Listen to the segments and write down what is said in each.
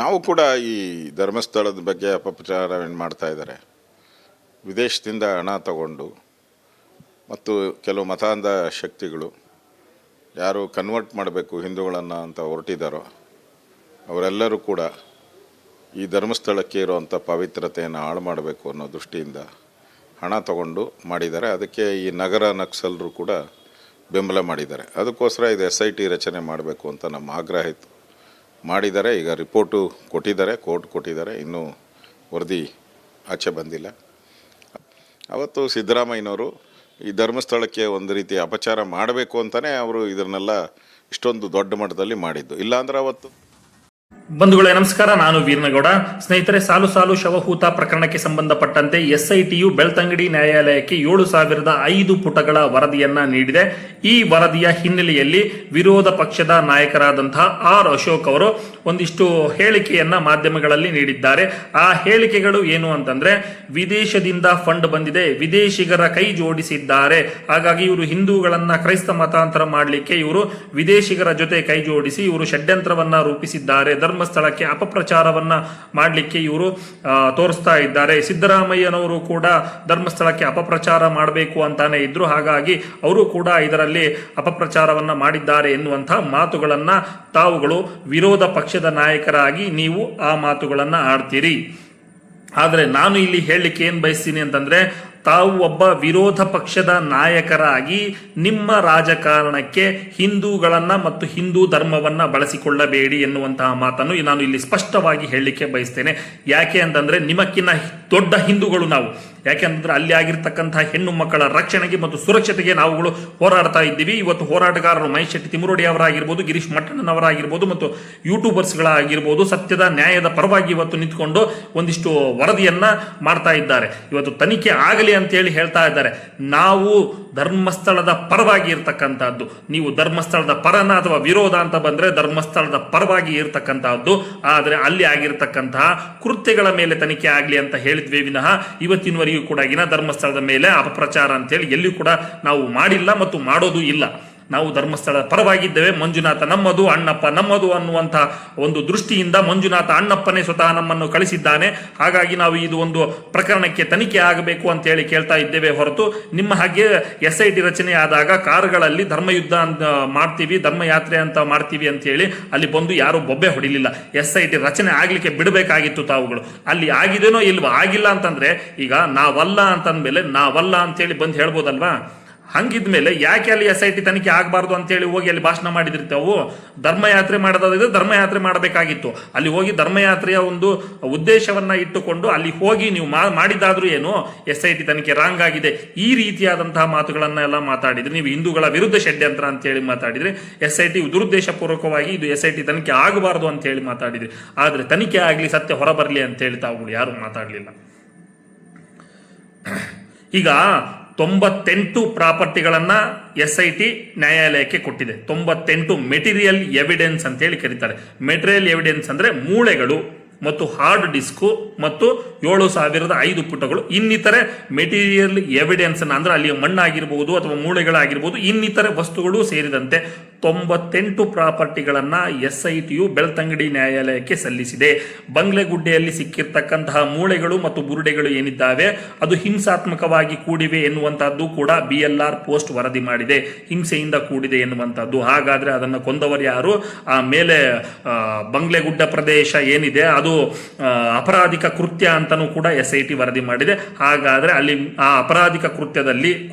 ನಾವು ಕೂಡ ಈ ಧರ್ಮಸ್ಥಳದ ಬಗ್ಗೆ ಅಪಪ್ರಚಾರವನ್ನು ಮಾಡ್ತಾ ಇದ್ದಾರೆ. ವಿದೇಶದಿಂದ ಹಣ ತಗೊಂಡು ಮತ್ತು ಕೆಲವು ಮತಾಂಧ ಶಕ್ತಿಗಳು ಯಾರು ಕನ್ವರ್ಟ್ ಮಾಡಬೇಕು ಹಿಂದೂಗಳನ್ನು ಅಂತ ಹೊರಟಿದ್ದಾರೋ ಅವರೆಲ್ಲರೂ ಕೂಡ ಈ ಧರ್ಮಸ್ಥಳಕ್ಕೆ ಇರುವಂಥ ಪವಿತ್ರತೆಯನ್ನು ಹಾಳು ಮಾಡಬೇಕು ಅನ್ನೋ ದೃಷ್ಟಿಯಿಂದ ಹಣ ತಗೊಂಡು ಮಾಡಿದ್ದಾರೆ. ಅದಕ್ಕೆ ಈ ನಗರ ನಕ್ಸಲರು ಕೂಡ ಬೆಂಬಲ ಮಾಡಿದ್ದಾರೆ. ಅದಕ್ಕೋಸ್ಕರ ಇದು SIT ರಚನೆ ಮಾಡಬೇಕು ಅಂತ ನಮ್ಮ ಆಗ್ರಹ ಇತ್ತು. ಮಾಡಿದ್ದಾರೆ. ಈಗ ರಿಪೋರ್ಟು ಕೊಟ್ಟಿದ್ದಾರೆ, ಕೋರ್ಟ್ ಕೊಟ್ಟಿದ್ದಾರೆ. ಇನ್ನೂ ವರದಿ ಆಚೆ ಬಂದಿಲ್ಲ. ಅವತ್ತು ಸಿದ್ದರಾಮಯ್ಯನವರು ಈ ಧರ್ಮಸ್ಥಳಕ್ಕೆ ಒಂದು ರೀತಿ ಅಪಚಾರ ಮಾಡಬೇಕು ಅಂತಲೇ ಅವರು ಇದನ್ನೆಲ್ಲ ಇಷ್ಟೊಂದು ದೊಡ್ಡ ಮಟ್ಟದಲ್ಲಿ ಮಾಡಿದ್ದು. ಇಲ್ಲಾಂದ್ರೆ ಅವತ್ತು ಬಂಧುಗಳೇ ನಮಸ್ಕಾರ, ನಾನು ವೀರನಗೌಡ. ಸ್ನೇಹಿತರೆ, ಸಾಲು ಶವಹೂತ ಪ್ರಕರಣಕ್ಕೆ ಸಂಬಂಧಪಟ್ಟಂತೆ SITಯು ಬೆಳ್ತಂಗಡಿ ನ್ಯಾಯಾಲಯಕ್ಕೆ 7,005 ಪುಟಗಳ ವರದಿಯನ್ನ ನೀಡಿದೆ. ಈ ವರದಿಯ ಹಿನ್ನೆಲೆಯಲ್ಲಿ ವಿರೋಧ ಪಕ್ಷದ ನಾಯಕರಾದಂತಹ R ಅಶೋಕ್ ಅವರು ಒಂದಿಷ್ಟು ಹೇಳಿಕೆಯನ್ನ ಮಾಧ್ಯಮಗಳಲ್ಲಿ ನೀಡಿದ್ದಾರೆ. ಆ ಹೇಳಿಕೆಗಳು ಏನು ಅಂತಂದ್ರೆ, ವಿದೇಶದಿಂದ ಫಂಡ್ ಬಂದಿದೆ, ವಿದೇಶಿಗರ ಕೈ ಜೋಡಿಸಿದ್ದಾರೆ, ಹಾಗಾಗಿ ಇವರು ಹಿಂದೂಗಳನ್ನ ಕ್ರೈಸ್ತ ಮತಾಂತರ ಮಾಡಲಿಕ್ಕೆ ಇವರು ವಿದೇಶಿಗರ ಜೊತೆ ಕೈ ಜೋಡಿಸಿ ಇವರು ಷಡ್ಯಂತ್ರವನ್ನ ರೂಪಿಸಿದ್ದಾರೆ, ಧರ್ಮಸ್ಥಳಕ್ಕೆ ಅಪಪ್ರಚಾರವನ್ನ ಮಾಡಲಿಕ್ಕೆ ಇವರು ತೋರಿಸ್ತಾ ಇದ್ದಾರೆ. ಸಿದ್ದರಾಮಯ್ಯನವರು ಕೂಡ ಧರ್ಮಸ್ಥಳಕ್ಕೆ ಅಪಪ್ರಚಾರ ಮಾಡಬೇಕು ಅಂತಾನೆ ಇದ್ರು, ಹಾಗಾಗಿ ಅವರು ಕೂಡ ಇದರಲ್ಲಿ ಅಪಪ್ರಚಾರವನ್ನ ಮಾಡಿದ್ದಾರೆ ಎನ್ನುವಂತಹ ಮಾತುಗಳನ್ನ ತಾವುಗಳು ವಿರೋಧ ಪಕ್ಷದ ನಾಯಕರಾಗಿ ನೀವು ಆ ಮಾತುಗಳನ್ನ ಆಡ್ತೀರಿ. ಆದರೆ ನಾನು ಇಲ್ಲಿ ಹೇಳಲಿಕ್ಕೆ ಏನ್ ಬಯಸ್ತೀನಿ ಅಂತಂದ್ರೆ, ತಾವು ಒಬ್ಬ ವಿರೋಧ ಪಕ್ಷದ ನಾಯಕರಾಗಿ ನಿಮ್ಮ ರಾಜಕಾರಣಕ್ಕೆ ಹಿಂದೂಗಳನ್ನ ಮತ್ತು ಹಿಂದೂ ಧರ್ಮವನ್ನ ಬಳಸಿಕೊಳ್ಳಬೇಡಿ ಎನ್ನುವಂತಹ ಮಾತನ್ನು ನಾನು ಇಲ್ಲಿ ಸ್ಪಷ್ಟವಾಗಿ ಹೇಳಲಿಕ್ಕೆ ಬಯಸ್ತೇನೆ. ಯಾಕೆ ಅಂತಂದ್ರೆ, ನಿಮಕ್ಕಿನ್ನ ದೊಡ್ಡ ಹಿಂದೂಗಳು ನಾವು. ಯಾಕೆಂತಂದ್ರೆ ಅಲ್ಲಿ ಆಗಿರ್ತಕ್ಕಂತಹ ಹೆಣ್ಣು ಮಕ್ಕಳ ರಕ್ಷಣೆಗೆ ಮತ್ತು ಸುರಕ್ಷತೆಗೆ ನಾವುಗಳು ಹೋರಾಡ್ತಾ ಇದ್ದೀವಿ. ಇವತ್ತು ಹೋರಾಟಗಾರರು ಮಹೇಶ್ ಶೆಟ್ಟಿ ತಿಮುರೋಡಿ ಅವರಾಗಿರ್ಬೋದು, ಗಿರೀಶ್ ಮಟ್ಟಣ್ಣನವರಾಗಿರ್ಬೋದು ಮತ್ತು ಯೂಟ್ಯೂಬರ್ಸ್ಗಳಾಗಿರ್ಬೋದು ಸತ್ಯದ ನ್ಯಾಯದ ಪರವಾಗಿ ಇವತ್ತು ನಿಂತ್ಕೊಂಡು ಒಂದಿಷ್ಟು ವರದಿಯನ್ನ ಮಾಡ್ತಾ ಇದ್ದಾರೆ. ಇವತ್ತು ತನಿಖೆ ಆಗಲಿ ಅಂತೇಳಿ ಹೇಳ್ತಾ ಇದ್ದಾರೆ. ನಾವು ಧರ್ಮಸ್ಥಳದ ಪರವಾಗಿ ಇರ್ತಕ್ಕಂಥದ್ದು, ನೀವು ಧರ್ಮಸ್ಥಳದ ಪರನ ಅಥವಾ ವಿರೋಧ ಅಂತ ಬಂದ್ರೆ ಧರ್ಮಸ್ಥಳದ ಪರವಾಗಿ ಇರ್ತಕ್ಕಂತಹದ್ದು. ಆದರೆ ಅಲ್ಲಿ ಆಗಿರ್ತಕ್ಕಂತಹ ಕೃತ್ಯಗಳ ಮೇಲೆ ತನಿಖೆ ಆಗಲಿ ಅಂತ ಹೇಳಿದ್ವಿ ವಿನಃ ಇವತ್ತಿನವರೆಗೂ ಕೂಡ ಧರ್ಮಸ್ಥಳದ ಮೇಲೆ ಅಪಪ್ರಚಾರ ಅಂತೇಳಿ ಎಲ್ಲಿಯೂ ಕೂಡ ನಾವು ಮಾಡಿಲ್ಲ ಮತ್ತು ಮಾಡೋದು ಇಲ್ಲ. ನಾವು ಧರ್ಮಸ್ಥಳದ ಪರವಾಗಿದ್ದೇವೆ. ಮಂಜುನಾಥ ನಮ್ಮದು, ಅಣ್ಣಪ್ಪ ನಮ್ಮದು ಅನ್ನುವಂಥ ಒಂದು ದೃಷ್ಟಿಯಿಂದ ಮಂಜುನಾಥ ಅಣ್ಣಪ್ಪನೇ ಸ್ವತಃ ನಮ್ಮನ್ನು ಕಳಿಸಿದ್ದಾನೆ. ಹಾಗಾಗಿ ನಾವು ಇದು ಒಂದು ಪ್ರಕರಣಕ್ಕೆ ತನಿಖೆ ಆಗಬೇಕು ಅಂತ ಹೇಳಿ ಕೇಳ್ತಾ ಇದ್ದೇವೆ ಹೊರತು ನಿಮ್ಮ ಹಾಗೆ SIT ರಚನೆ ಆದಾಗ ಕಾರುಗಳಲ್ಲಿ ಧರ್ಮಯುದ್ಧ ಅಂತ ಮಾಡ್ತೀವಿ, ಧರ್ಮಯಾತ್ರೆ ಅಂತ ಮಾಡ್ತೀವಿ ಅಂತ ಹೇಳಿ ಅಲ್ಲಿ ಬಂದು ಯಾರು ಬೊಬ್ಬೆ ಹೊಡಿಲಿಲ್ಲ. SIT ರಚನೆ ಆಗ್ಲಿಕ್ಕೆ ಬಿಡಬೇಕಾಗಿತ್ತು ತಾವುಗಳು. ಅಲ್ಲಿ ಆಗಿದೇನೋ ಇಲ್ವಾ? ಆಗಿಲ್ಲ ಅಂತಂದ್ರೆ ಈಗ ನಾವಲ್ಲ ಅಂತಂದ್ಮೇಲೆ ನಾವಲ್ಲ ಅಂತೇಳಿ ಬಂದು ಹೇಳ್ಬೋದಲ್ವಾ? ಹಂಗಿದ್ಮೇಲೆ ಯಾಕೆ ಅಲ್ಲಿ SIT ತನಿಖೆ ಆಗಬಾರ್ದು ಅಂತೇಳಿ ಹೋಗಿ ಅಲ್ಲಿ ಭಾಷಣ ಮಾಡಿದಿರ್ತಾವು? ಧರ್ಮಯಾತ್ರೆ ಮಾಡೋದಾದ್ರೆ ಧರ್ಮಯಾತ್ರೆ ಮಾಡಬೇಕಾಗಿತ್ತು. ಅಲ್ಲಿ ಹೋಗಿ ಧರ್ಮಯಾತ್ರೆಯ ಒಂದು ಉದ್ದೇಶವನ್ನ ಇಟ್ಟುಕೊಂಡು ಅಲ್ಲಿ ಹೋಗಿ ನೀವು ಮಾಡಿದಾದ್ರೂ ಏನು SIT ತನಿಖೆ ರಾಂಗ್ ಆಗಿದೆ ಈ ರೀತಿಯಾದಂತಹ ಮಾತುಗಳನ್ನೆಲ್ಲ ಮಾತಾಡಿದ್ರಿ. ನೀವು ಹಿಂದೂಗಳ ವಿರುದ್ಧ ಷಡ್ಯಂತ್ರ ಅಂತ ಹೇಳಿ ಮಾತಾಡಿದ್ರಿ. SIT ದುರುದ್ದೇಶ ಪೂರ್ವಕವಾಗಿ ಇದು SIT ತನಿಖೆ ಆಗಬಾರ್ದು ಅಂತ ಹೇಳಿ ಮಾತಾಡಿದ್ರಿ. ಆದ್ರೆ ತನಿಖೆ ಆಗ್ಲಿ, ಸತ್ಯ ಹೊರಬರ್ಲಿ ಅಂತ ಹೇಳಿ ತಾವುಗಳು ಯಾರು ಮಾತಾಡ್ಲಿಲ್ಲ. ಈಗ 98 ಪ್ರಾಪರ್ಟಿಗಳನ್ನ SIT ನ್ಯಾಯಾಲಯಕ್ಕೆ ಕೊಟ್ಟಿದೆ. 98 ಮೆಟೀರಿಯಲ್ ಎವಿಡೆನ್ಸ್ ಅಂತ ಹೇಳಿ ಕರೀತಾರೆ. ಮೆಟೀರಿಯಲ್ ಎವಿಡೆನ್ಸ್ ಅಂದ್ರೆ ಮೂಳೆಗಳು ಮತ್ತು ಹಾರ್ಡ್ ಡಿಸ್ಕು ಮತ್ತು 7,005 ಪುಟಗಳು, ಇನ್ನಿತರೆ ಮೆಟೀರಿಯಲ್ ಎವಿಡೆನ್ಸ್ ಅಂದ್ರೆ ಅಲ್ಲಿ ಮಣ್ಣಾಗಿರ್ಬೋದು ಅಥವಾ ಮೂಳೆಗಳಾಗಿರ್ಬೋದು, ಇನ್ನಿತರೆ ವಸ್ತುಗಳು ಸೇರಿದಂತೆ 98 ಪ್ರಾಪರ್ಟಿಗಳನ್ನ SITಯು ಬೆಳ್ತಂಗಡಿ ನ್ಯಾಯಾಲಯಕ್ಕೆ ಸಲ್ಲಿಸಿದೆ. ಬಂಗ್ಲೆಗುಡ್ಡೆಯಲ್ಲಿ ಸಿಕ್ಕಿರ್ತಕ್ಕಂತಹ ಮೂಳೆಗಳು ಮತ್ತು ಬುರುಡೆಗಳು ಏನಿದ್ದಾವೆ ಅದು ಹಿಂಸಾತ್ಮಕವಾಗಿ ಕೂಡಿವೆ ಎನ್ನುವಂತಹದ್ದು ಕೂಡ BLR ಪೋಸ್ಟ್ ವರದಿ ಮಾಡಿದೆ. ಹಿಂಸೆಯಿಂದ ಕೂಡಿದೆ ಎನ್ನುವಂತಹದ್ದು. ಹಾಗಾದ್ರೆ ಅದನ್ನು ಕೊಂದವರು ಯಾರು? ಆ ಮೇಲೆ ಬಂಗ್ಲೆಗುಡ್ಡ ಪ್ರದೇಶ ಏನಿದೆ ಅದು ಅಪರಾಧಿಕ ಕೃತ್ಯ ಅಂತನೂ ಕೂಡ SIT ವರದಿ ಮಾಡಿದೆ. ಹಾಗಾದ್ರೆ ಅಲ್ಲಿ ಆ ಅಪರಾಧಿಕ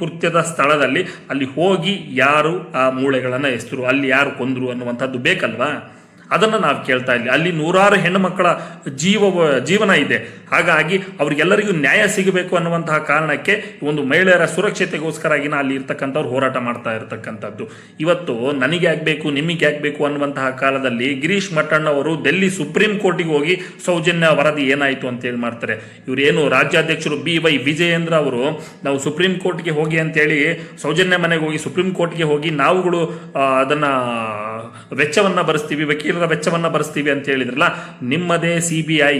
ಕೃತ್ಯದ ಸ್ಥಳದಲ್ಲಿ ಅಲ್ಲಿ ಹೋಗಿ ಯಾರು ಆ ಮೂಳೆಗಳನ್ನ ಎಸ್ತರು, ಅಲ್ಲಿ ಯಾರು ಕೊಂದ್ರು ಅನ್ನುವಂಥದ್ದು ಬೇಕಲ್ವಾ? ಅದನ್ನು ನಾವು ಕೇಳ್ತಾ ಇಲ್ಲ. ಅಲ್ಲಿ ನೂರಾರು ಹೆಣ್ಣು ಮಕ್ಕಳ ಜೀವನ ಇದೆ. ಹಾಗಾಗಿ ಅವ್ರಿಗೆಲ್ಲರಿಗೂ ನ್ಯಾಯ ಸಿಗಬೇಕು ಅನ್ನುವಂತಹ ಕಾರಣಕ್ಕೆ ಒಂದು ಮಹಿಳೆಯರ ಸುರಕ್ಷತೆಗೋಸ್ಕರಾಗಿನ ಅಲ್ಲಿ ಇರ್ತಕ್ಕಂಥವ್ರು ಹೋರಾಟ ಮಾಡ್ತಾ ಇರತಕ್ಕಂಥದ್ದು. ಇವತ್ತು ನನಗೆ ಆಗ್ಬೇಕು ನಿಮಗೆ ಆಗ್ಬೇಕು ಅನ್ನುವಂತಹ ಕಾಲದಲ್ಲಿ ಗಿರೀಶ್ ಮಟ್ಟಣ್ಣವರು ಡೆಲ್ಲಿ ಸುಪ್ರೀಂ ಕೋರ್ಟಿಗೆ ಹೋಗಿ ಸೌಜನ್ಯ ವರದಿ ಏನಾಯ್ತು ಅಂತ ಹೇಳಿ ಮಾಡ್ತಾರೆ. ಇವರೇನು ರಾಜ್ಯಾಧ್ಯಕ್ಷರು BY ವಿಜಯೇಂದ್ರ ಅವರು ನಾವು ಸುಪ್ರೀಂ ಕೋರ್ಟ್ಗೆ ಹೋಗಿ ಅಂತೇಳಿ ಸೌಜನ್ಯ ಮನೆಗೆ ಹೋಗಿ ಸುಪ್ರೀಂ ಕೋರ್ಟ್ಗೆ ಹೋಗಿ ನಾವುಗಳು ಅದನ್ನ ವೆಚ್ಚವನ್ನ ಭರಿಸ್ತೀವಿ, ವಕೀಲರ ವೆಚ್ಚವನ್ನ ಭರಿಸ್ತೀವಿ ಅಂತ ಹೇಳಿದ್ರಲ್ಲ. ನಿಮ್ಮದೇ CBI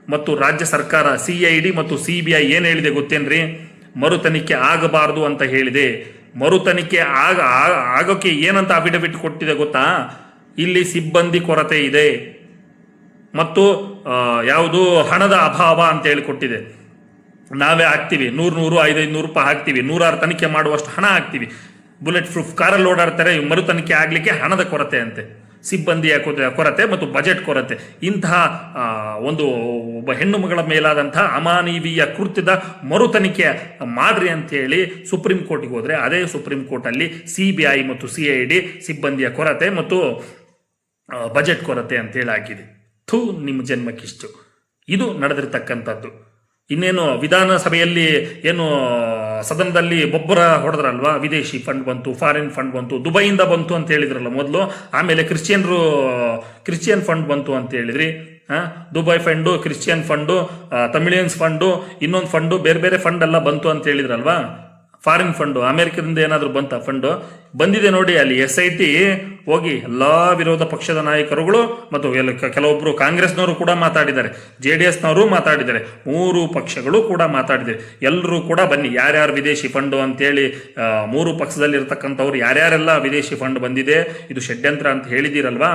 ಮತ್ತು ರಾಜ್ಯ ಸರ್ಕಾರ CID ಮತ್ತು CBI ಏನ್ ಹೇಳಿದೆ ಗೊತ್ತೇನ್ರಿ? ಮರು ತನಿಖೆ ಆಗಬಾರದು ಅಂತ ಹೇಳಿದೆ. ಮರು ತನಿಖೆ ಆಗೋಕೆ ಏನಂತ ಅಫಿಡವಿಟ್ ಕೊಟ್ಟಿದೆ ಗೊತ್ತಾ? ಇಲ್ಲಿ ಸಿಬ್ಬಂದಿ ಕೊರತೆ ಇದೆ, ಮತ್ತು ಯಾವುದು ಹಣದ ಅಭಾವ ಅಂತ ಹೇಳಿ ಕೊಟ್ಟಿದೆ. ನಾವೇ ಹಾಕ್ತೀವಿ 100 500 ರೂಪಾಯಿ ಹಾಕ್ತೀವಿ, 100 ತನಿಖೆ ಮಾಡುವಷ್ಟು ಹಣ ಹಾಕ್ತೀವಿ. ಬುಲೆಟ್ ಪ್ರೂಫ್ ಕಾರಲ್ಲಿ ಓಡಾಡ್ತಾರೆ, ಮರು ತನಿಖೆ ಆಗಲಿಕ್ಕೆ ಹಣದ ಕೊರತೆ ಅಂತೆ, ಸಿಬ್ಬಂದಿಯ ಕೊರತೆ ಮತ್ತು ಬಜೆಟ್ ಕೊರತೆ. ಇಂತಹ ಒಬ್ಬ ಹೆಣ್ಣು ಮಗಳ ಮೇಲಾದಂತಹ ಅಮಾನವೀಯ ಕೃತ್ಯದ ಮರು ತನಿಖೆ ಮಾಡ್ರಿ ಅಂತ ಹೇಳಿ ಸುಪ್ರೀಂ ಕೋರ್ಟ್ಗೆ ಹೋದ್ರೆ, ಅದೇ ಸುಪ್ರೀಂ ಕೋರ್ಟ್ ಅಲ್ಲಿ CBI ಮತ್ತು CID ಸಿಬ್ಬಂದಿಯ ಕೊರತೆ ಮತ್ತು ಬಜೆಟ್ ಕೊರತೆ ಅಂತ ಹೇಳಿ ಹಾಕಿದೆ. ನಿಮ್ಮ ಜನ್ಮಕ್ಕಿಷ್ಟು. ಇದು ನಡೆದಿರ್ತಕ್ಕಂಥದ್ದು. ಇನ್ನೇನು ವಿಧಾನಸಭೆಯಲ್ಲಿ ಏನು ಸದನದಲ್ಲಿ ಬೊಬ್ಬರ ಹೊಡೆದ್ರಲ್ವಾ, ವಿದೇಶಿ ಫಂಡ್ ಬಂತು, ಫಾರಿನ್ ಫಂಡ್ ಬಂತು, ದುಬೈಯಿಂದ ಬಂತು ಅಂತ ಹೇಳಿದ್ರಲ್ಲ ಮೊದಲು, ಆಮೇಲೆ ಕ್ರಿಶ್ಚಿಯನ್ ಫಂಡ್ ಬಂತು ಅಂತ ಹೇಳಿದ್ರಿ. Dubai fund, Christian fund, Tamilians fund, ಇನ್ನೊಂದು ಫಂಡು, ಬೇರೆ ಬೇರೆ ಫಂಡ್ ಎಲ್ಲ ಬಂತು ಅಂತ ಹೇಳಿದ್ರಲ್ವಾ. ಫಾರಿನ್ ಫಂಡು ಅಮೆರಿಕದಿಂದ ಏನಾದರೂ ಬಂತ ಫಂಡು? ಬಂದಿದೆ ನೋಡಿ. ಅಲ್ಲಿ SIT ಹೋಗಿ ಎಲ್ಲಾ ವಿರೋಧ ಪಕ್ಷದ ನಾಯಕರುಗಳು ಮತ್ತು ಕೆಲವೊಬ್ರು ಕಾಂಗ್ರೆಸ್ನವರು ಕೂಡ ಮಾತಾಡಿದ್ದಾರೆ, JDSನವರು ಮಾತಾಡಿದ್ದಾರೆ, 3 ಪಕ್ಷಗಳು ಕೂಡ ಮಾತಾಡಿದ್ದಾರೆ. ಎಲ್ಲರೂ ಕೂಡ ಬನ್ನಿ, ಯಾರ್ಯಾರು ವಿದೇಶಿ ಫಂಡು ಅಂತೇಳಿ 3 ಪಕ್ಷದಲ್ಲಿ ಇರ್ತಕ್ಕಂಥವ್ರು ಯಾರ್ಯಾರೆಲ್ಲ ವಿದೇಶಿ ಫಂಡ್ ಬಂದಿದೆ, ಇದು ಷಡ್ಯಂತ್ರ ಅಂತ ಹೇಳಿದಿರಲ್ವಾ,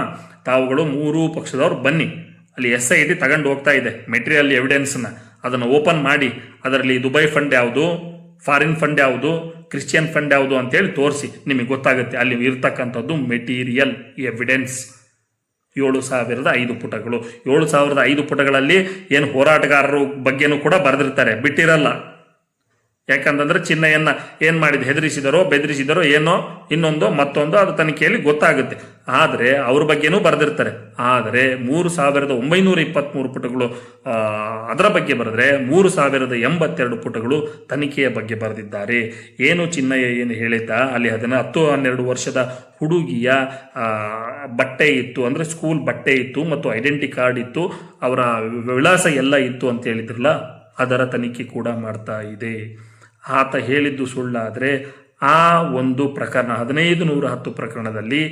ತಾವುಗಳು 3 ಪಕ್ಷದವ್ರು ಬನ್ನಿ. ಅಲ್ಲಿ SIT ತಗೊಂಡು ಹೋಗ್ತಾ ಇದೆ ಮೆಟೀರಿಯಲ್ ಎವಿಡೆನ್ಸ್ನ. ಅದನ್ನು ಓಪನ್ ಮಾಡಿ ಅದರಲ್ಲಿ ದುಬೈ ಫಂಡ್ ಯಾವುದು, ಫಾರಿನ್ ಫಂಡ್ ಯಾವುದು, ಕ್ರಿಶ್ಚಿಯನ್ ಫಂಡ್ ಯಾವುದು ಅಂತೇಳಿ ತೋರಿಸಿ, ನಿಮಗೆ ಗೊತ್ತಾಗುತ್ತೆ. ಅಲ್ಲಿ ಇರ್ತಕ್ಕಂಥದ್ದು ಮೆಟೀರಿಯಲ್ ಎವಿಡೆನ್ಸ್. 7,005 ಪುಟಗಳು. 7,005 ಪುಟಗಳಲ್ಲಿ ಏನು ಹೋರಾಟಗಾರರ ಬಗ್ಗೆನೂ ಕೂಡ ಬರೆದಿರ್ತಾರೆ, ಬಿಟ್ಟಿರಲ್ಲ. ಯಾಕಂತಂದ್ರೆ ಚಿನ್ನಯ್ಯನ ಏನ್ ಮಾಡಿದ, ಹೆದರಿಸಿದರೋ ಬೆದರಿಸಿದರೋ ಏನೋ ಇನ್ನೊಂದೋ ಮತ್ತೊಂದೋ ಅದು ತನಿಖೆಯಲ್ಲಿ ಗೊತ್ತಾಗುತ್ತೆ. ಆದರೆ ಅವ್ರ ಬಗ್ಗೆನೂ ಬರೆದಿರ್ತಾರೆ. ಆದರೆ 3,923 ಪುಟಗಳು ಅದರ ಬಗ್ಗೆ ಬರೆದ್ರೆ 3,082 ಪುಟಗಳು ತನಿಖೆಯ ಬಗ್ಗೆ ಬರೆದಿದ್ದಾರೆ. ಏನು ಚಿನ್ನಯ್ಯ ಏನು ಹೇಳಿದ್ದ, ಅಲ್ಲಿ 10-12 ವರ್ಷದ ಹುಡುಗಿಯ ಬಟ್ಟೆ ಇತ್ತು, ಅಂದ್ರೆ ಸ್ಕೂಲ್ ಬಟ್ಟೆ ಇತ್ತು ಮತ್ತು ಐಡೆಂಟಿ ಕಾರ್ಡ್ ಇತ್ತು, ಅವರ ವಿಳಾಸ ಎಲ್ಲ ಇತ್ತು ಅಂತ ಹೇಳಿದ್ರಲ್ಲ, ಅದರ ತನಿಖೆ ಕೂಡ ಮಾಡ್ತಾ ಇದೆ. ಆತ ಹೇಳಿದ್ದು ಸುಳ್ಳಾದರೆ ಆ ಒಂದು ಪ್ರಕರಣ 1510 ಪ್ರಕರಣದಲ್ಲಿ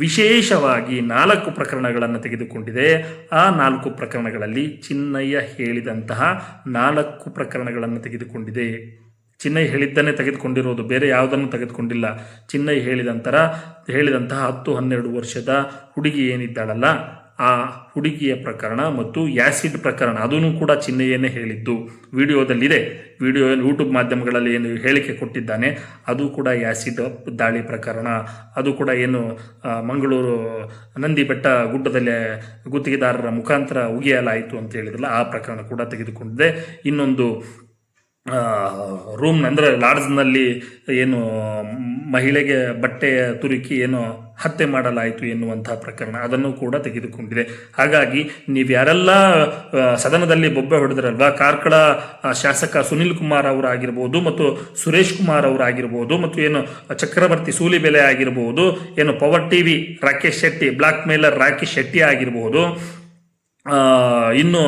ವಿಶೇಷವಾಗಿ 4 ಪ್ರಕರಣಗಳನ್ನು ತೆಗೆದುಕೊಂಡಿದೆ. ಆ 4 ಪ್ರಕರಣಗಳಲ್ಲಿ ಚಿನ್ನಯ್ಯ ಹೇಳಿದಂತಹ 4 ಪ್ರಕರಣಗಳನ್ನು ತೆಗೆದುಕೊಂಡಿದೆ. ಚಿನ್ನಯ್ಯ ಹೇಳಿದ್ದನ್ನೇ ತೆಗೆದುಕೊಂಡಿರೋದು, ಬೇರೆ ಯಾವುದನ್ನು ತೆಗೆದುಕೊಂಡಿಲ್ಲ. ಚಿನ್ನಯ್ಯ ಹೇಳಿದಂತಹ 10-12 ವರ್ಷದ ಹುಡುಗಿ ಏನಿದ್ದಾಳಲ್ಲ, ಆ ಹುಡುಗಿಯ ಪ್ರಕರಣ ಮತ್ತು ಆ್ಯಸಿಡ್ ಪ್ರಕರಣ ಅದನ್ನು ಕೂಡ ಚಿನ್ನಯ್ಯನೇ ಹೇಳಿದ್ದು. ವಿಡಿಯೋದಲ್ಲಿದೆ. ಯೂಟ್ಯೂಬ್ ಮಾಧ್ಯಮಗಳಲ್ಲಿ ಏನು ಹೇಳಿಕೆ ಕೊಟ್ಟಿದ್ದಾನೆ ಅದು ಕೂಡ ಆ್ಯಸಿಡ್ ದಾಳಿ ಪ್ರಕರಣ. ಅದು ಕೂಡ ಏನು ಮಂಗಳೂರು ನಂದಿ ಬೆಟ್ಟ ಗುಡ್ಡದಲ್ಲಿ ಗುತ್ತಿಗೆದಾರರ ಮುಖಾಂತರ ಉಗಿಯಲಾಯಿತು ಅಂತ ಹೇಳಿದ್ರಲ್ಲ, ಆ ಪ್ರಕರಣ ಕೂಡ ತೆಗೆದುಕೊಂಡಿದೆ. ಇನ್ನೊಂದು ರೂಮ್ ಅಂದರೆ ಲಾಡ್ಜ್ನಲ್ಲಿ ಏನು ಮಹಿಳೆಗೆ ಬಟ್ಟೆ ತುರುಕಿ ಏನು ಹತ್ಯೆ ಮಾಡಲಾಯಿತು ಎನ್ನುವಂತಹ ಪ್ರಕರಣ ಅದನ್ನು ಕೂಡ ತೆಗೆದುಕೊಂಡಿದೆ. ಹಾಗಾಗಿ ನೀವು ಯಾರೆಲ್ಲ ಸದನದಲ್ಲಿ ಬೊಬ್ಬೆ ಹೊಡೆದ್ರಲ್ವಾ, ಕಾರ್ಕಳ ಶಾಸಕ ಸುನಿಲ್ ಕುಮಾರ್ ಅವರಾಗಿರ್ಬೋದು ಮತ್ತು ಸುರೇಶ್ ಕುಮಾರ್ ಅವರಾಗಿರ್ಬೋದು ಮತ್ತು ಏನು ಚಕ್ರವರ್ತಿ ಸೂಲಿಬೆಲೆ ಆಗಿರ್ಬೋದು, ಏನು power TV Rakesh Shetty, blackmailer Rakesh Shetty ಆಗಿರ್ಬೋದು, ಇನ್ನು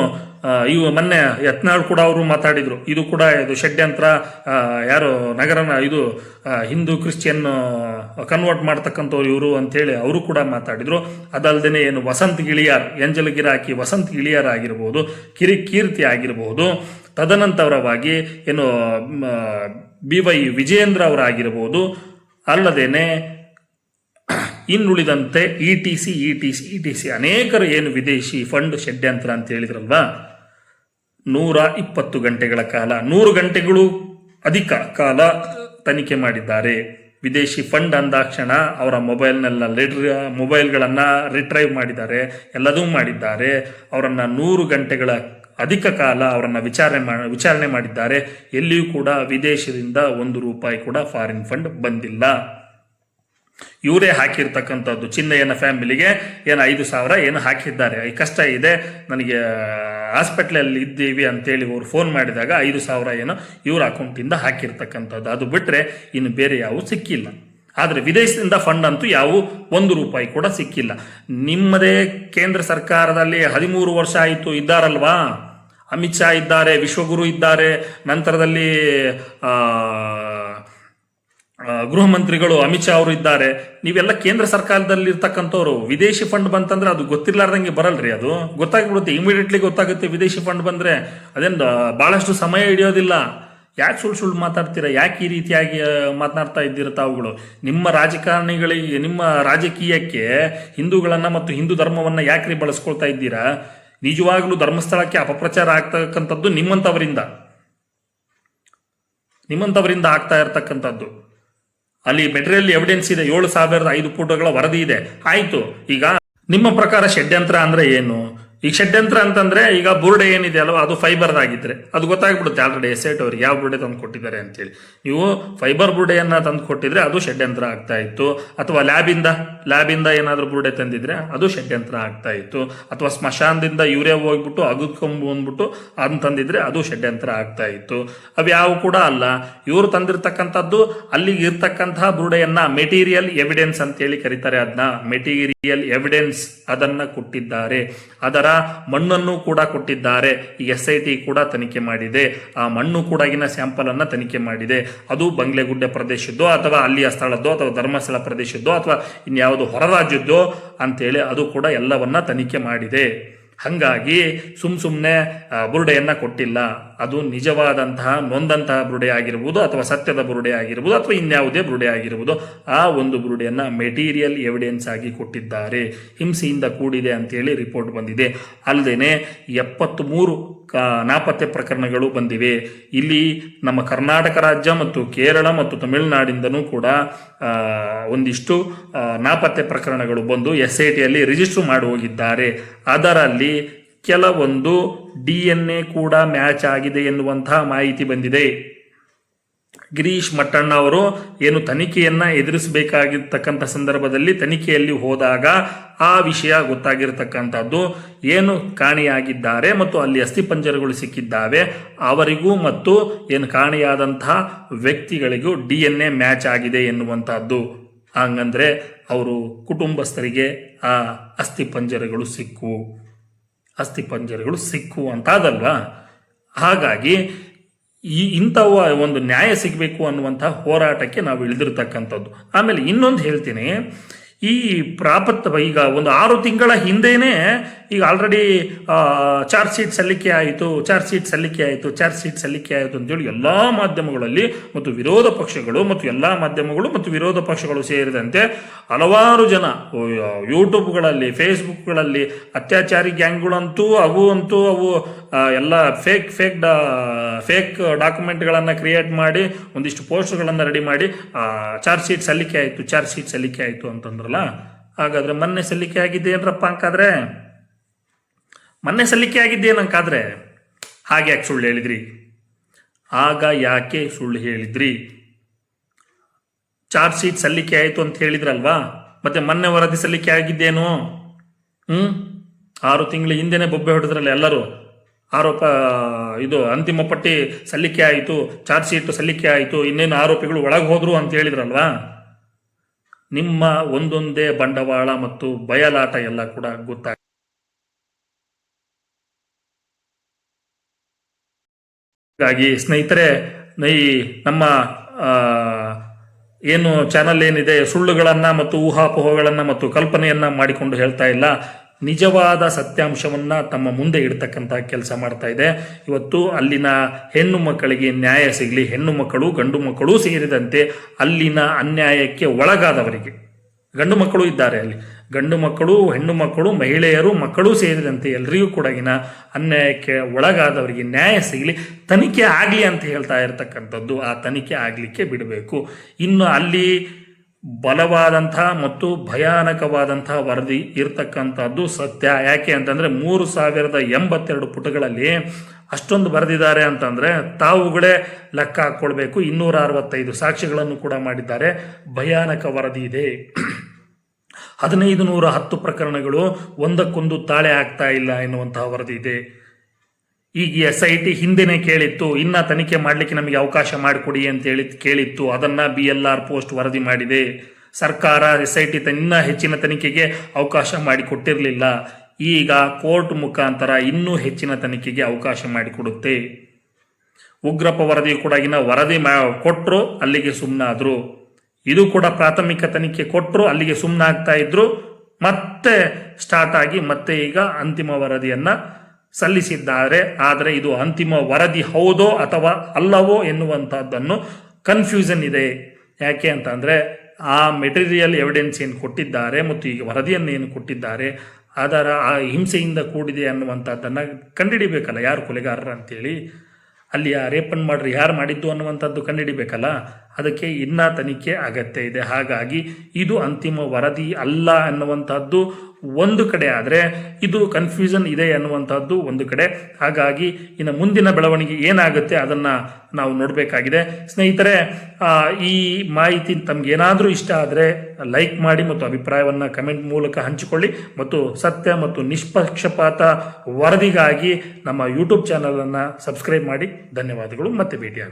ಇವು ಮೊನ್ನೆ ಯತ್ನಾಳ್ ಕೂಡ ಅವರು ಮಾತಾಡಿದ್ರು, ಇದು ಕೂಡ ಇದು ಷಡ್ಯಂತ್ರ, ಯಾರು ನಗರನ ಇದು ಹಿಂದೂ ಕ್ರಿಶ್ಚಿಯನ್ ಕನ್ವರ್ಟ್ ಮಾಡ್ತಕ್ಕಂಥವ್ರು ಇವರು ಅಂತೇಳಿ ಅವರು ಕೂಡ ಮಾತಾಡಿದ್ರು. ಅದಲ್ಲದೆ ಏನು ವಸಂತ್ ಗಿಳಿಯಾರ್, ಎಂಜಲ್ ಗಿರಾಕಿ ವಸಂತ್ ಗಿಳಿಯಾರ್ ಆಗಿರ್ಬೋದು, ಕೀರ್ತಿ ಆಗಿರ್ಬೋದು, ತದನಂತರವಾಗಿ ಏನು BY ವಿಜಯೇಂದ್ರ ಅವರಾಗಿರ್ಬೋದು, ಅಲ್ಲದೇನೆ ಇನ್ನುಳಿದಂತೆ ETC ಅನೇಕರು ಏನು ವಿದೇಶಿ ಫಂಡ್ ಷಡ್ಯಂತ್ರ ಅಂತ ಹೇಳಿದ್ರಲ್ವಾ, 120 ಗಂಟೆಗಳ ಕಾಲ, 100 ಗಂಟೆಗಳು ಅಧಿಕ ಕಾಲ ತನಿಖೆ ಮಾಡಿದ್ದಾರೆ. ವಿದೇಶಿ ಫಂಡ್ ಅಂದಾಕ್ಷಣ ಅವರ ಮೊಬೈಲ್ಗಳನ್ನು ರಿಟ್ರೈವ್ ಮಾಡಿದ್ದಾರೆ, ಎಲ್ಲದೂ ಮಾಡಿದ್ದಾರೆ. ಅವರನ್ನು 100 ಗಂಟೆಗಳ ಅಧಿಕ ಕಾಲ ಅವರನ್ನು ವಿಚಾರಣೆ ಮಾಡಿದ್ದಾರೆ. ಎಲ್ಲಿಯೂ ಕೂಡ ವಿದೇಶದಿಂದ 1 ರೂಪಾಯಿ ಕೂಡ ಫಾರಿನ್ ಫಂಡ್ ಬಂದಿಲ್ಲ. ಇವರೇ ಹಾಕಿರ್ತಕ್ಕಂಥದ್ದು ಚಿನ್ನಯ್ಯನ ಫ್ಯಾಮಿಲಿಗೆ ಏನು 5,000 ಏನು ಹಾಕಿದ್ದಾರೆ. ಈ ಕಷ್ಟ ಇದೆ, ನನಗೆ ಹಾಸ್ಪಿಟ್ಲಲ್ಲಿ ಇದ್ದೀವಿ ಅಂತೇಳಿ ಅವರು ಫೋನ್ ಮಾಡಿದಾಗ 5,000 ಏನು ಇವ್ರ ಅಕೌಂಟಿಂದ ಹಾಕಿರ್ತಕ್ಕಂಥದ್ದು. ಅದು ಬಿಟ್ಟರೆ ಇನ್ನು ಬೇರೆ ಯಾವೂ ಸಿಕ್ಕಿಲ್ಲ. ಆದರೆ ವಿದೇಶದಿಂದ ಫಂಡ್ ಅಂತೂ ಯಾವ 1 ರೂಪಾಯಿ ಕೂಡ ಸಿಕ್ಕಿಲ್ಲ. ನಿಮ್ಮದೇ ಕೇಂದ್ರ ಸರ್ಕಾರದಲ್ಲಿ 13 ವರ್ಷ ಆಯಿತು ಇದ್ದಾರಲ್ವಾ, ಅಮಿತ್ ಶಾ ಇದ್ದಾರೆ, ವಿಶ್ವಗುರು ಇದ್ದಾರೆ, ನಂತರದಲ್ಲಿ ಗೃಹ ಮಂತ್ರಿಗಳು ಅಮಿತ್ ಶಾ ಅವರು ಇದ್ದಾರೆ. ನೀವೆಲ್ಲ ಕೇಂದ್ರ ಸರ್ಕಾರದಲ್ಲಿ ಇರ್ತಕ್ಕಂಥವ್ರು. ವಿದೇಶಿ ಫಂಡ್ ಬಂತಂದ್ರೆ ಅದು ಗೊತ್ತಿರ್ಲಾರ್ದಂಗೆ ಬರಲ್ರಿ, ಅದು ಗೊತ್ತಾಗ್ಬಿಡುತ್ತೆ, ಇಮಿಡಿಯೇಟ್ಲಿ ಗೊತ್ತಾಗುತ್ತೆ. ವಿದೇಶಿ ಫಂಡ್ ಬಂದ್ರೆ ಅದೇನು ಬಹಳಷ್ಟು ಸಮಯ ಹಿಡಿಯೋದಿಲ್ಲ. ಯಾಕೆ ಸುಳ್ಳು ಮಾತಾಡ್ತೀರಾ? ಯಾಕೆ ಈ ರೀತಿಯಾಗಿ ಮಾತನಾಡ್ತಾ ಇದ್ದೀರ ತಾವುಗಳು? ನಿಮ್ಮ ರಾಜಕಾರಣಿಗಳಿಗೆ, ನಿಮ್ಮ ರಾಜಕೀಯಕ್ಕೆ ಹಿಂದೂಗಳನ್ನ ಮತ್ತು ಹಿಂದೂ ಧರ್ಮವನ್ನ ಯಾಕ್ರಿ ಬಳಸ್ಕೊಳ್ತಾ ಇದ್ದೀರಾ? ನಿಜವಾಗ್ಲೂ ಧರ್ಮಸ್ಥಳಕ್ಕೆ ಅಪಪ್ರಚಾರ ಆಗ್ತಕ್ಕಂಥದ್ದು ನಿಮ್ಮಂಥವರಿಂದ ಆಗ್ತಾ ಇರತಕ್ಕಂಥದ್ದು. ಅಲ್ಲಿ ಮೆಟೀರಿಯಲ್ ಎವಿಡೆನ್ಸ್ ಇದೆ, 7,005 ಫೋಟೋಗಳ ವರದಿ ಇದೆ. ಆಯ್ತು, ಈಗ ನಿಮ್ಮ ಪ್ರಕಾರ ಷಡ್ಯಂತ್ರ ಅಂದ್ರೆ ಏನು? ಈಗ ಷಡ್ಯಂತ್ರ ಅಂತಂದ್ರೆ ಈಗ ಬುರುಡೆ ಏನಿದೆ ಅಲ್ವಾ, ಅದು ಫೈಬರ್ದಾಗಿದ್ರೆ ಅದು ಗೊತ್ತಾಗ್ಬಿಡುತ್ತೆ ಆಲ್ರೆಡಿ ಎಸ್ಐಟಿ ಅವ್ರಿಗೆ ಯಾವ ಬುರುಡೆ ತಂದು ಕೊಟ್ಟಿದ್ದಾರೆ ಅಂತೇಳಿ. ನೀವು ಫೈಬರ್ ಬುರುಡೆಯನ್ನ ತಂದು ಕೊಟ್ಟಿದ್ರೆ ಅದು ಷಡ್ಯಂತ್ರ ಆಗ್ತಾ ಇತ್ತು, ಅಥವಾ ಲ್ಯಾಬಿಂದ ಏನಾದರೂ ಬುರುಡೆ ತಂದಿದ್ರೆ ಅದು ಷಡ್ಯಂತ್ರ ಆಗ್ತಾ ಇತ್ತು, ಅಥವಾ ಸ್ಮಶಾನದಿಂದ ಯೂರಿಯಾ ಹೋಗ್ಬಿಟ್ಟು ಅಗದ್ಕೊಂಬ ಬಂದ್ಬಿಟ್ಟು ಅದನ್ನ ತಂದಿದ್ರೆ ಅದು ಷಡ್ಯಂತ್ರ ಆಗ್ತಾ ಇತ್ತು. ಅವ್ಯಾವು ಕೂಡ ಅಲ್ಲ. ಇವರು ತಂದಿರ್ತಕ್ಕಂಥದ್ದು ಅಲ್ಲಿಗೆ ಇರ್ತಕ್ಕಂತಹ ಬುರುಡೆಯನ್ನ ಮೆಟೀರಿಯಲ್ ಎವಿಡೆನ್ಸ್ ಅಂತೇಳಿ ಕರೀತಾರೆ. ಅದನ್ನ ಮೆಟೀರಿಯಲ್ ಎವಿಡೆನ್ಸ್ ಅದನ್ನ ಕೊಟ್ಟಿದ್ದಾರೆ. ಅದರ ಮಣ್ಣನ್ನು ಕೂಡ ಕೊಟ್ಟಿದ್ದಾರೆ. ಈ SIT ಕೂಡ ತನಿಖೆ ಮಾಡಿದೆ. ಆ ಮಣ್ಣು ಕೂಡ ಸ್ಯಾಂಪಲ್ ಅನ್ನ ತನಿಖೆ ಮಾಡಿದೆ. ಅದು ಬಂಗ್ಲೆಗುಡ್ಡೆ ಪ್ರದೇಶದ್ದೋ ಅಥವಾ ಅಲ್ಲಿಯ ಸ್ಥಳದ್ದೋ ಅಥವಾ ಧರ್ಮಸ್ಥಳ ಪ್ರದೇಶದ್ದೋ ಅಥವಾ ಇನ್ಯಾವುದು ಹೊರ ರಾಜ್ಯದ್ದೋ ಅಂತೇಳಿ ಅದು ಕೂಡ ಎಲ್ಲವನ್ನ ತನಿಖೆ ಮಾಡಿದೆ. ಹಾಗಾಗಿ ಸುಮ್ಮನೆ ಬುರುಡೆಯನ್ನ ಕೊಟ್ಟಿಲ್ಲ. ಅದು ನಿಜವಾದಂತಹ ನೊಂದಂತಹ ಬುರುಡೆ ಆಗಿರ್ಬೋದು, ಅಥವಾ ಸತ್ಯದ ಬುರುಡೆ ಆಗಿರ್ಬೋದು, ಅಥವಾ ಇನ್ಯಾವುದೇ ಬುರುಡೆ ಆಗಿರ್ಬೋದು, ಆ ಒಂದು ಬುರುಡೆಯನ್ನ ಮೆಟೀರಿಯಲ್ ಎವಿಡೆನ್ಸ್ ಆಗಿ ಕೊಟ್ಟಿದ್ದಾರೆ. ಹಿಂಸೆಯಿಂದ ಕೂಡಿದೆ ಅಂತೇಳಿ ರಿಪೋರ್ಟ್ ಬಂದಿದೆ. ಅಲ್ಲದೇನೆ 73 ನಾಪತ್ತೆ ಪ್ರಕರಣಗಳು ಬಂದಿವೆ. ಇಲ್ಲಿ ನಮ್ಮ ಕರ್ನಾಟಕ ರಾಜ್ಯ ಮತ್ತು ಕೇರಳ ಮತ್ತು ತಮಿಳುನಾಡಿಂದನೂ ಕೂಡ ಒಂದಿಷ್ಟು ನಾಪತ್ತೆ ಪ್ರಕರಣಗಳು ಬಂದು SITಯಲ್ಲಿ ರಿಜಿಸ್ಟರ್ ಮಾಡಿ ಹೋಗಿದ್ದಾರೆ. ಅದರಲ್ಲಿ ಕೆಲವೊಂದು DNA ಕೂಡ ಮ್ಯಾಚ್ ಆಗಿದೆ ಎನ್ನುವಂತಹ ಮಾಹಿತಿ ಬಂದಿದೆ. ಗಿರೀಶ್ ಮಟ್ಟಣ್ಣ ಅವರು ಏನು ತನಿಖೆಯನ್ನ ಎದುರಿಸಬೇಕಾಗಿರ್ತಕ್ಕಂಥ ಸಂದರ್ಭದಲ್ಲಿ ತನಿಖೆಯಲ್ಲಿ ಹೋದಾಗ ಆ ವಿಷಯ ಗೊತ್ತಾಗಿರ್ತಕ್ಕಂಥದ್ದು. ಏನು ಕಾಣೆಯಾಗಿದ್ದಾರೆ ಮತ್ತು ಅಲ್ಲಿ ಅಸ್ಥಿಪಂಜರಗಳು ಸಿಕ್ಕಿದ್ದಾವೆ, ಅವರಿಗೂ ಮತ್ತು ಏನು ಕಾಣೆಯಾದಂತಹ ವ್ಯಕ್ತಿಗಳಿಗೂ DNA ಮ್ಯಾಚ್ ಆಗಿದೆ ಎನ್ನುವಂತಹದ್ದು. ಹಂಗಂದ್ರೆ ಅವರು ಕುಟುಂಬಸ್ಥರಿಗೆ ಆ ಅಸ್ಥಿಪಂಜರಗಳು ಸಿಕ್ಕು ಅಂತಾದಲ್ವಾ. ಹಾಗಾಗಿ ಇಂಥವ ಒಂದು ನ್ಯಾಯ ಸಿಗಬೇಕು ಅನ್ನುವಂತಹ ಹೋರಾಟಕ್ಕೆ ನಾವು ಇಳಿದಿರ್ತಕ್ಕಂಥದ್ದು. ಆಮೇಲೆ ಇನ್ನೊಂದು ಹೇಳ್ತೀನಿ, ಈ ಈಗ ಒಂದು 6 ತಿಂಗಳ ಹಿಂದೆನೇ ಈಗ ಆಲ್ರೆಡಿ ಚಾರ್ಜ್ ಶೀಟ್ ಸಲ್ಲಿಕೆ ಆಯಿತು ಅಂತೇಳಿ ಎಲ್ಲ ಮಾಧ್ಯಮಗಳಲ್ಲಿ ಮತ್ತು ವಿರೋಧ ಪಕ್ಷಗಳು ಮತ್ತು ಎಲ್ಲ ಮಾಧ್ಯಮಗಳು ಮತ್ತು ವಿರೋಧ ಪಕ್ಷಗಳು ಸೇರಿದಂತೆ ಹಲವಾರು ಜನ ಯೂಟ್ಯೂಬ್ಗಳಲ್ಲಿ, ಫೇಸ್ಬುಕ್ಗಳಲ್ಲಿ ಅತ್ಯಾಚಾರಿ ಗ್ಯಾಂಗ್ಗಳಂತೂ ಅವು ಎಲ್ಲ ಫೇಕ್ ಡಾಕ್ಯುಮೆಂಟ್ಗಳನ್ನು ಕ್ರಿಯೇಟ್ ಮಾಡಿ ಒಂದಿಷ್ಟು ಪೋಸ್ಟ್ಗಳನ್ನು ರೆಡಿ ಮಾಡಿ ಚಾರ್ಜ್ ಶೀಟ್ ಸಲ್ಲಿಕೆ ಆಯಿತು ಅಂತಂದ್ರಲ್ಲ. ಹಾಗಾದ್ರೆ ಮೊನ್ನೆ ಸಲ್ಲಿಕೆ ಆಗಿದ್ದೇನ್ರಪ್ಪ ಅಂಕಾದ್ರೆ? ಮೊನ್ನೆ ಸಲ್ಲಿಕೆ ಆಗಿದ್ದೇನಂಕಾದ್ರೆ ಹಾಗೆ ಯಾಕೆ ಸುಳ್ಳು ಹೇಳಿದ್ರಿ? ಯಾಕೆ ಸುಳ್ಳು ಹೇಳಿದ್ರಿ? ಚಾರ್ಜ್ ಶೀಟ್ ಸಲ್ಲಿಕೆ ಆಯಿತು ಅಂತ ಹೇಳಿದ್ರಲ್ವಾ, ಮತ್ತೆ ಮೊನ್ನೆ ವರದಿ ಸಲ್ಲಿಕೆ ಆಗಿದ್ದೇನು? 6 ತಿಂಗಳ ಹಿಂದೆನೆ ಬೊಬ್ಬೆ ಹೊಡೆದ್ರಲ್ಲ ಎಲ್ಲರೂ. ಆರೋಪ ಇದು ಅಂತಿಮ ಪಟ್ಟಿ ಸಲ್ಲಿಕೆ ಆಯಿತು, ಚಾರ್ಜ್ ಶೀಟ್ ಸಲ್ಲಿಕೆ ಆಯಿತು, ಇನ್ನೇನು ಆರೋಪಿಗಳು ಒಳಗೆ ಹೋದ್ರು ಅಂತ ಹೇಳಿದ್ರಲ್ವಾ. ನಿಮ್ಮ ಒಂದೊಂದೇ ಬಂಡವಾಳ ಮತ್ತು ಬಯಲಾಟ ಎಲ್ಲ ಕೂಡ ಗೊತ್ತಾಗ. ಹಾಗಾಗಿ ಸ್ನೇಹಿತರೆ, ಈ ನಮ್ಮ ಏನು ಚಾನಲ್ ಏನಿದೆ, ಸುಳ್ಳುಗಳನ್ನ ಮತ್ತು ಊಹಾಪೋಹಗಳನ್ನ ಮತ್ತು ಕಲ್ಪನೆಯನ್ನ ಮಾಡಿಕೊಂಡು ಹೇಳ್ತಾ ಇಲ್ಲ, ನಿಜವಾದ ಸತ್ಯಾಂಶವನ್ನ ತಮ್ಮ ಮುಂದೆ ಇಡ್ತಕ್ಕಂಥ ಕೆಲಸ ಮಾಡ್ತಾ ಇದೆ. ಇವತ್ತು ಅಲ್ಲಿನ ಹೆಣ್ಣು ಮಕ್ಕಳಿಗೆ ನ್ಯಾಯ ಸಿಗಲಿ, ಹೆಣ್ಣು ಮಕ್ಕಳು ಗಂಡು ಮಕ್ಕಳು ಸೇರಿದಂತೆ ಅಲ್ಲಿನ ಅನ್ಯಾಯಕ್ಕೆ ಒಳಗಾದವರಿಗೆ, ಗಂಡು ಮಕ್ಕಳು ಇದ್ದಾರೆ ಅಲ್ಲಿ, ಗಂಡು ಮಕ್ಕಳು, ಹೆಣ್ಣು ಮಕ್ಕಳು, ಮಹಿಳೆಯರು, ಮಕ್ಕಳು ಸೇರಿದಂತೆ ಎಲ್ರಿಗೂ ಕೂಡ ಅನ್ಯಾಯಕ್ಕೆ ಒಳಗಾದವರಿಗೆ ನ್ಯಾಯ ಸಿಗಲಿ, ತನಿಖೆ ಆಗಲಿ ಅಂತ ಹೇಳ್ತಾ ಇರತಕ್ಕಂಥದ್ದು. ಆ ತನಿಖೆ ಆಗಲಿಕ್ಕೆ ಬಿಡಬೇಕು. ಇನ್ನು ಅಲ್ಲಿ ಬಲವಾದಂತಹ ಮತ್ತು ಭಯಾನಕವಾದಂತಹ ವರದಿ ಇರತಕ್ಕಂಥದ್ದು ಸತ್ಯ. ಯಾಕೆ ಅಂತಂದ್ರೆ 3082 ಪುಟಗಳಲ್ಲಿ ಅಷ್ಟೊಂದು ಬರೆದಿದ್ದಾರೆ ಅಂತಂದ್ರೆ ತಾವುಗಳೇ ಲೆಕ್ಕ ಹಾಕೊಳ್ಬೇಕು. 265 ಸಾಕ್ಷಿಗಳನ್ನು ಕೂಡ ಮಾಡಿದ್ದಾರೆ. ಭಯಾನಕ ವರದಿ ಇದೆ. 1510 ಪ್ರಕರಣಗಳು ಒಂದಕ್ಕೊಂದು ತಾಳೆ ಆಗ್ತಾ ಇಲ್ಲ ಎನ್ನುವಂತಹ ವರದಿ ಇದೆ. ಈಗ SIT ಹಿಂದೆನೆ ಕೇಳಿತ್ತು, ಇನ್ನ ತನಿಖೆ ಮಾಡಲಿಕ್ಕೆ ನಮಗೆ ಅವಕಾಶ ಮಾಡಿಕೊಡಿ ಅಂತೇಳಿ ಕೇಳಿತ್ತು. ಅದನ್ನ BLR ಪೋಸ್ಟ್ ವರದಿ ಮಾಡಿದೆ. ಸರ್ಕಾರ SIT ಇನ್ನ ಹೆಚ್ಚಿನ ತನಿಖೆಗೆ ಅವಕಾಶ ಮಾಡಿಕೊಟ್ಟಿರಲಿಲ್ಲ. ಈಗ ಕೋರ್ಟ್ ಮುಖಾಂತರ ಇನ್ನೂ ಹೆಚ್ಚಿನ ತನಿಖೆಗೆ ಅವಕಾಶ ಮಾಡಿಕೊಡುತ್ತೆ. ಉಗ್ರಪ್ಪ ವರದಿ ಕೂಡ ವರದಿ ಕೊಟ್ಟರು, ಅಲ್ಲಿಗೆ ಸುಮ್ಮನಾದ್ರು. ಇದು ಕೂಡ ಪ್ರಾಥಮಿಕ ತನಿಖೆ ಕೊಟ್ಟರು, ಅಲ್ಲಿಗೆ ಸುಮ್ಮನಾಗ್ತಾ ಇದ್ರು. ಮತ್ತೆ ಸ್ಟಾರ್ಟ್ ಆಗಿ ಮತ್ತೆ ಈಗ ಅಂತಿಮ ವರದಿಯನ್ನ ಸಲ್ಲಿಸಿದ್ದಾರೆ. ಆದರೆ ಇದು ಅಂತಿಮ ವರದಿ ಹೌದೋ ಅಥವಾ ಅಲ್ಲವೋ ಎನ್ನುವಂತಹದ್ದನ್ನು ಕನ್ಫ್ಯೂಷನ್ ಇದೆ. ಯಾಕೆ ಅಂತಂದ್ರೆ ಆ ಮೆಟೀರಿಯಲ್ ಎವಿಡೆನ್ಸ್ ಏನು ಕೊಟ್ಟಿದ್ದಾರೆ ಮತ್ತು ಈಗ ವರದಿಯನ್ನು ಏನು ಕೊಟ್ಟಿದ್ದಾರೆ ಆಧಾರ ಆ ಹಿಂಸೆಯಿಂದ ಕೂಡಿದೆ ಅನ್ನುವಂಥದ್ದನ್ನು ಕಂಡುಹಿಡಿಬೇಕಲ್ಲ, ಯಾರು ಕೊಲೆಗಾರರು ಅಂತೇಳಿ. ಅಲ್ಲಿ ಆ ರೇಪನ್ನು ಮಾಡ್ರಿ ಯಾರು ಮಾಡಿದ್ದು ಅನ್ನುವಂಥದ್ದು ಕಂಡುಹಿಡಿಬೇಕಲ್ಲ, ಅದಕ್ಕೆ ಇನ್ನೂ ತನಿಖೆ ಅಗತ್ಯ ಇದೆ. ಹಾಗಾಗಿ ಇದು ಅಂತಿಮ ವರದಿ ಅಲ್ಲ ಅನ್ನುವಂಥದ್ದು ಒಂದು ಕಡೆ ಆದರೆ, ಇದು ಕನ್ಫ್ಯೂಷನ್ ಇದೆ ಅನ್ನುವಂಥದ್ದು ಒಂದು ಕಡೆ. ಹಾಗಾಗಿ ಇನ್ನು ಮುಂದಿನ ಬೆಳವಣಿಗೆ ಏನಾಗುತ್ತೆ ಅದನ್ನು ನಾವು ನೋಡಬೇಕಾಗಿದೆ. ಸ್ನೇಹಿತರೆ, ಈ ಮಾಹಿತಿ ತಮಗೇನಾದರೂ ಇಷ್ಟ ಆದರೆ ಲೈಕ್ ಮಾಡಿ ಮತ್ತು ಅಭಿಪ್ರಾಯವನ್ನು ಕಮೆಂಟ್ ಮೂಲಕ ಹಂಚಿಕೊಳ್ಳಿ. ಮತ್ತು ಸತ್ಯ ಮತ್ತು ನಿಷ್ಪಕ್ಷಪಾತ ವರದಿಗಾಗಿ ನಮ್ಮ ಯೂಟ್ಯೂಬ್ ಚಾನಲನ್ನು ಸಬ್ಸ್ಕ್ರೈಬ್ ಮಾಡಿ. ಧನ್ಯವಾದಗಳು. ಮತ್ತೆ ಭೇಟಿಯಾಗೋಣ.